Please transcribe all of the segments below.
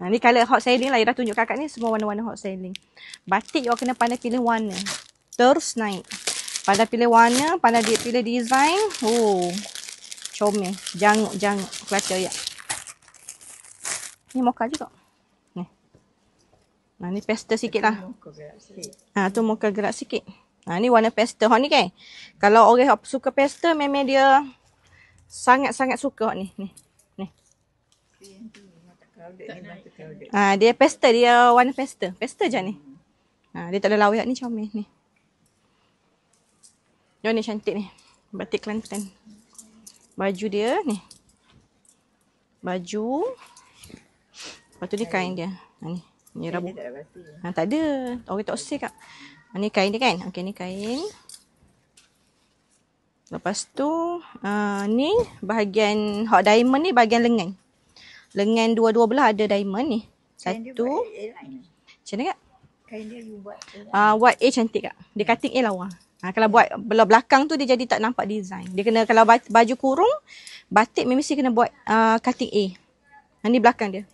Ni colour hot selling lah. Ira tunjuk kakak ni semua warna-warna hot selling. Batik you kena pandai pilih warna. Terus naik. Pandai pilih warna, pandai pilih design. Oh, comel. Janguk. Kelata ya. Ni mocha juga. Ni. Ni pastel sikit lah. Tu mocha gerak sikit. Ni warna pastel. Hot ni kan. Kalau orang suka pastel, memang dia sangat-sangat suka hot ni. Ni. Dia pastel. Dia warna pastel. Pastel je ni. Dia tak ada lawa ni, comel ni. Ni cantik ni. Batik Kelantan. Baju dia ni. Baju. Lepas tu ni kain dia. Ni. Ni rabu. Tak ada. Orang tak usik kak. Ni kain dia kan. Okey, ni kain. Lepas tu. Ni bahagian hot diamond ni bahagian lengan. Lengan dua-dua belah ada diamond ni. Satu. Macam mana kak? Kain dia you buat. Buat A cantik kak. Dia cutting A lawa. Kalau buat belah belakang tu dia jadi tak nampak design. Dia kena kalau baju kurung, batik mesti kena buat cutting A. Ni belakang dia.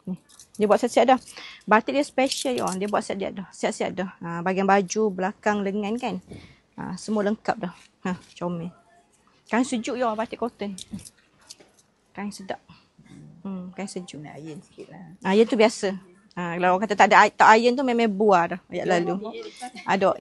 Ni. Dia buat siap-siap dah. Batik dia special ya. Dia buat siap-siap dah. Siap-siap dah. Bahagian baju, belakang, lengan kan. Semua lengkap dah. Comel. Kain sejuk ya batik cotton. Kain sedap. Kain sejuk. Nak iron sikit lah. Iron tu biasa. Kalau orang kata tak iron tu memang buah dah. Ayat lalu. Ada.